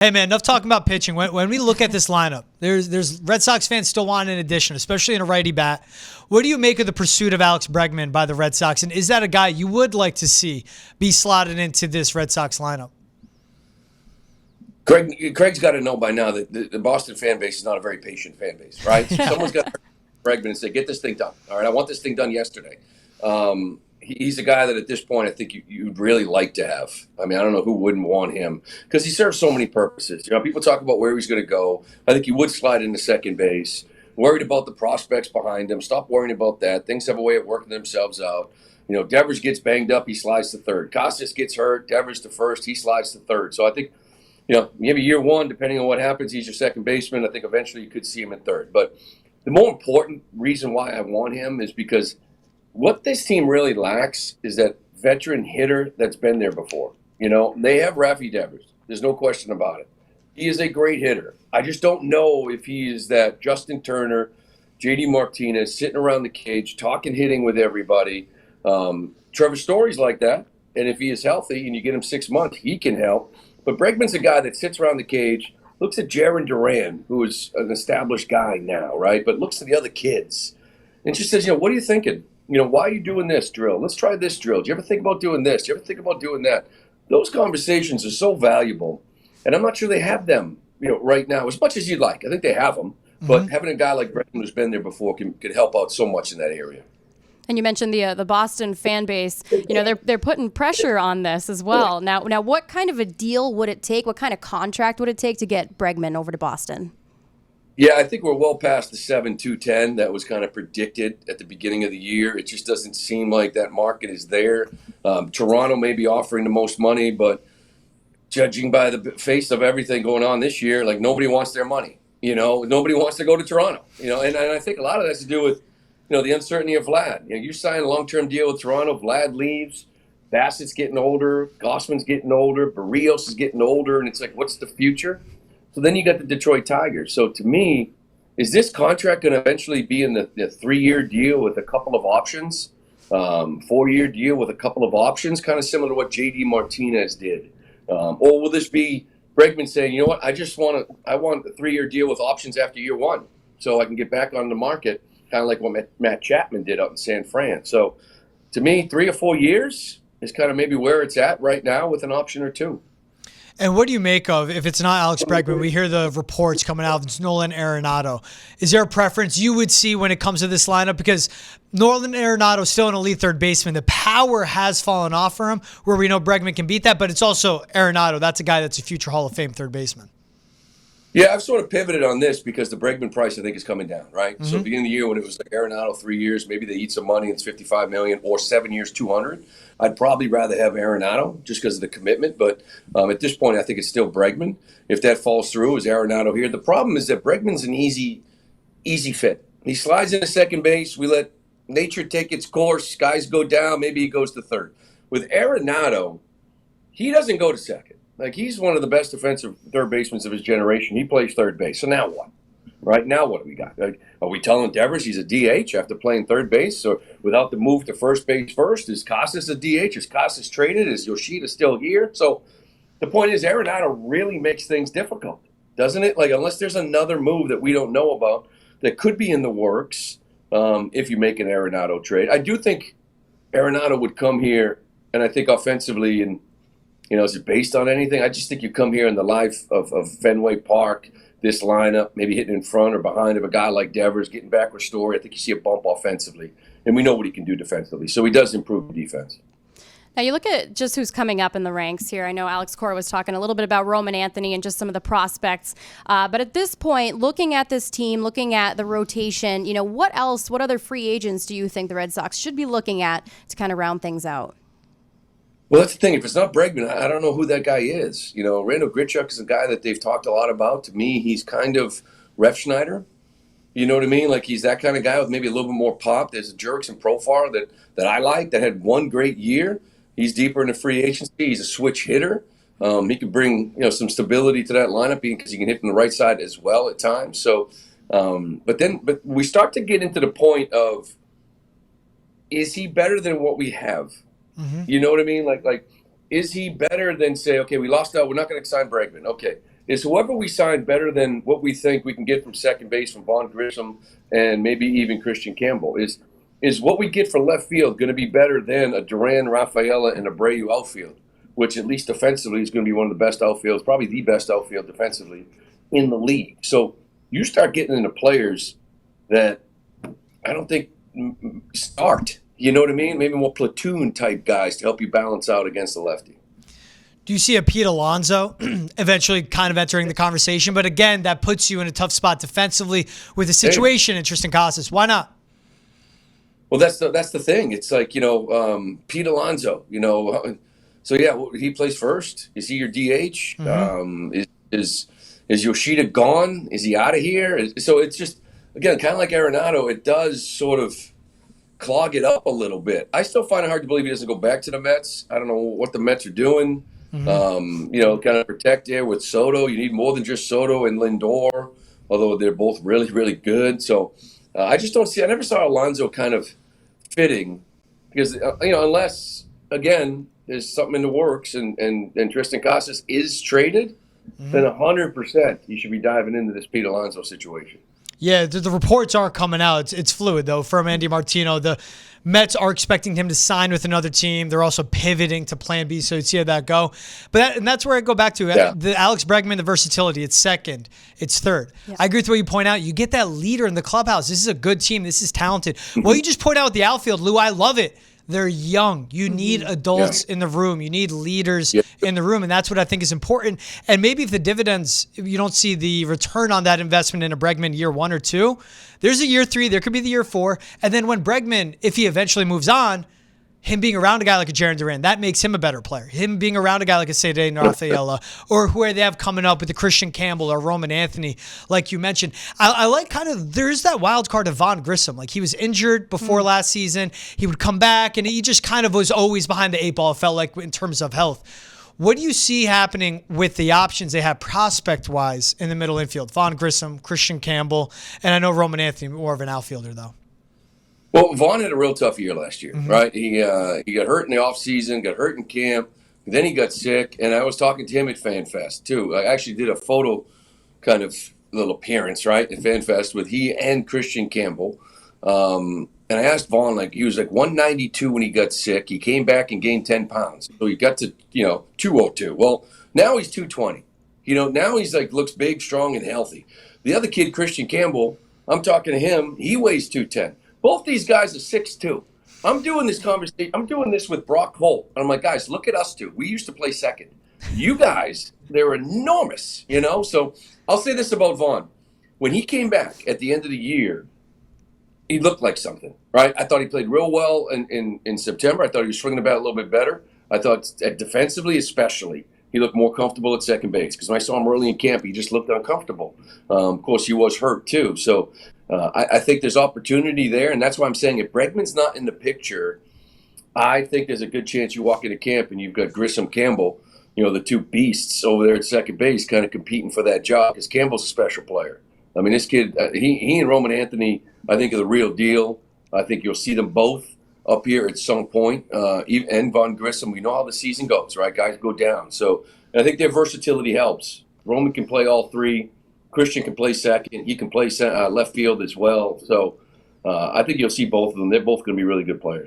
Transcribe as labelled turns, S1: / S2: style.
S1: Hey, man, enough talking about pitching. When we look at this lineup, there's Red Sox fans still want an addition, especially in a righty bat. What do you make of the pursuit of Alex Bregman by the Red Sox? And is that a guy you would like to see be slotted into this Red Sox lineup?
S2: Craig's got to know by now that the Boston fan base is not a very patient fan base, right? So someone's got to Bregman and say, get this thing done. All right, I want this thing done yesterday. He's a guy that at this point I think you'd really like to have. I mean, I don't know who wouldn't want him because he serves so many purposes. You know, people talk about where he's going to go. I think he would slide into second base. Worried about the prospects behind him. Stop worrying about that. Things have a way of working themselves out. You know, Devers gets banged up, he slides to third. Costas gets hurt, Devers to first, he slides to third. So I think, you know, maybe year one, depending on what happens, he's your second baseman. I think eventually you could see him in third. But the more important reason why I want him is because what this team really lacks is that veteran hitter that's been there before. You know, they have Rafi Devers. There's no question about it. He is a great hitter. I just don't know if he is that Justin Turner, JD Martinez, sitting around the cage, talking hitting with everybody. Trevor Story's like that. And if he is healthy and you get him 6 months, he can help. But Bregman's a guy that sits around the cage, looks at Jaron Duran, who is an established guy now, right? But looks at the other kids and just says, you know, what are you thinking? You know, why are you doing this drill? Let's try this drill. Do you ever think about doing this? Do you ever think about doing that? Those conversations are so valuable. And I'm not sure they have them, you know, right now, as much as you'd like. I think they have them. But having a guy like Bregman who's been there before can help out so much in that area.
S3: And you mentioned the Boston fan base. You know, they're putting pressure on this as well. Now, what kind of a deal would it take? What kind of contract would it take to get Bregman over to Boston?
S2: Yeah, I think we're well past the 7-2-10 that was kind of predicted at the beginning of the year. It just doesn't seem like that market is there. Toronto may be offering the most money, but judging by the face of everything going on this year, like nobody wants their money. You know, nobody wants to go to Toronto. You know, and I think a lot of that has to do with, you know, the uncertainty of Vlad. You know, you sign a long-term deal with Toronto, Vlad leaves, Bassett's getting older, Gossman's getting older, Barrios is getting older, and it's like, what's the future? So then you got the Detroit Tigers. So to me, is this contract going to eventually be in the 3-year deal with a couple of options, 4-year deal with a couple of options, kind of similar to what JD Martinez did? Or will this be Bregman saying, you know what, I want a 3-year deal with options after year one so I can get back on the market, kind of like what Matt Chapman did out in San Fran. So to me, 3 or 4 years is kind of maybe where it's at right now with an option or two.
S1: And what do you make of, if it's not Alex Bregman, we hear the reports coming out, it's Nolan Arenado. Is there a preference you would see when it comes to this lineup? Because Nolan Arenado is still an elite third baseman. The power has fallen off for him, where we know Bregman can beat that, but it's also Arenado. That's a guy that's a future Hall of Fame third baseman.
S2: Yeah, I've sort of pivoted on this because the Bregman price, I think, is coming down, right? So at the beginning of the year when it was like Arenado 3 years, maybe they eat some money, it's $55 million, or 7 years, $200. I'd probably rather have Arenado just because of the commitment. But at this point, I think it's still Bregman. If that falls through, is Arenado here? The problem is that Bregman's an easy fit. He slides into second base. We let nature take its course. Skies go down. Maybe he goes to third. With Arenado, he doesn't go to second. Like, he's one of the best defensive third basemen of his generation. He plays third base. So now what? Right now, what do we got? Like, are we telling Devers he's a DH after playing third base? So without the move to first base first, is Costas a DH? Is Costas traded? Is Yoshida still here? So the point is, Arenado really makes things difficult, doesn't it? Like, unless there's another move that we don't know about that could be in the works if you make an Arenado trade. I do think Arenado would come here, and I think offensively, and you know, is it based on anything? I just think you come here in the life of Fenway Park, this lineup, maybe hitting in front or behind of a guy like Devers, getting back with Story. I think you see a bump offensively. And we know what he can do defensively. So he does improve defense.
S3: Now, you look at just who's coming up in the ranks here. I know Alex Cora was talking a little bit about Roman Anthony and just some of the prospects. But at this point, looking at this team, looking at the rotation, you know, what other free agents do you think the Red Sox should be looking at to kind of round things out?
S2: Well, that's the thing. If it's not Bregman, I don't know who that guy is. You know, Randall Grichuk is a guy that they've talked a lot about. To me, he's kind of Ref Schneider. You know what I mean? Like, he's that kind of guy with maybe a little bit more pop. There's a Jurickson profile that I like that had one great year. He's deeper in the free agency. He's a switch hitter. He can bring, you know, some stability to that lineup because he can hit from the right side as well at times. So, but we start to get into the point of, is he better than what we have? You know what I mean? Like, is he better than say, okay, we lost out, we're not going to sign Bregman. Okay, is whoever we sign better than what we think we can get from second base from Vaughn Grissom and maybe even Christian Campbell. Is what we get for left field going to be better than a Duran, Rafaela, and Abreu outfield, which at least defensively is going to be one of the best outfields, probably the best outfield defensively in the league. So you start getting into players that I don't think start. You know what I mean? Maybe more platoon type guys to help you balance out against the lefty.
S1: Do you see a Pete Alonso eventually kind of entering the conversation? But again, that puts you in a tough spot defensively with a situation in Tristan Casas. Why not?
S2: Well, that's the thing. It's like, Pete Alonso, So, yeah, he plays first. Is he your DH?
S1: Mm-hmm.
S2: Is Yoshida gone? Is he out of here? So it's just, again, kind of like Arenado, it does sort of clog it up a little bit. I still find it hard to believe he doesn't go back to the Mets. I don't know what the Mets are doing.
S1: Mm-hmm.
S2: Kind of protect there with Soto. You need more than just Soto and Lindor, although they're both really, really good. So I just don't see – I never saw Alonso kind of fitting because, unless, again, there's something in the works and Tristan Casas is traded, then 100% you should be diving into this Pete Alonso situation.
S1: Yeah, the reports are coming out. It's fluid, though, from Andy Martino. The Mets are expecting him to sign with another team. They're also pivoting to Plan B, so you see how that go. But that's where I go back to.
S2: Yeah.
S1: The Alex Bregman, the versatility. It's second. It's third. Yeah. I agree with what you point out. You get that leader in the clubhouse. This is a good team. This is talented. Well, you just point out with the outfield, Lou, I love it. They're young. You need adults in the room. You need leaders in the room, and that's what I think is important. And maybe if the dividends, if you don't see the return on that investment in a Bregman year 1 or 2, there's a year 3, there could be the year 4, and then when Bregman, if he eventually moves on, him being around a guy like a Jarren Duran, that makes him a better player. Him being around a guy like a Cede Rafaela, or who they have coming up with the Christian Campbell or Roman Anthony, like you mentioned. I like there's that wild card of Vaughn Grissom. Like he was injured before last season. He would come back, and he just kind of was always behind the 8 ball, it felt like, in terms of health. What do you see happening with the options they have prospect-wise in the middle infield? Vaughn Grissom, Christian Campbell, and I know Roman Anthony, more of an outfielder, though.
S2: Well, Vaughn had a real tough year last year, right? He got hurt in the offseason, got hurt in camp, then he got sick, and I was talking to him at FanFest, too. I actually did a photo kind of little appearance, right, at FanFest with he and Christian Campbell. And I asked Vaughn, he was 192 when he got sick. He came back and gained 10 pounds. So he got to, 202. Well, now he's 220. Now he's looks big, strong, and healthy. The other kid, Christian Campbell, I'm talking to him, he weighs 210. Both these guys are 6'2". I'm doing this conversation. I'm doing this with Brock Holt. And I'm like, guys, look at us two. We used to play second. You guys, they're enormous, So I'll say this about Vaughn. When he came back at the end of the year, he looked like something, right? I thought he played real well in September. I thought he was swinging the bat a little bit better. I thought defensively especially, he looked more comfortable at second base. Because when I saw him early in camp, he just looked uncomfortable. Of course, he was hurt too. So I think there's opportunity there, and that's why I'm saying if Bregman's not in the picture, I think there's a good chance you walk into camp and you've got Grissom, Campbell, the two beasts over there at second base kind of competing for that job because Campbell's a special player. I mean, this kid, he and Roman Anthony, I think, are the real deal. I think you'll see them both up here at some point. And Vaughn Grissom, we know how the season goes, right? Guys go down. So I think their versatility helps. Roman can play all three. Christian can play second. He can play left field as well. So I think you'll see both of them. They're both going to be really good players.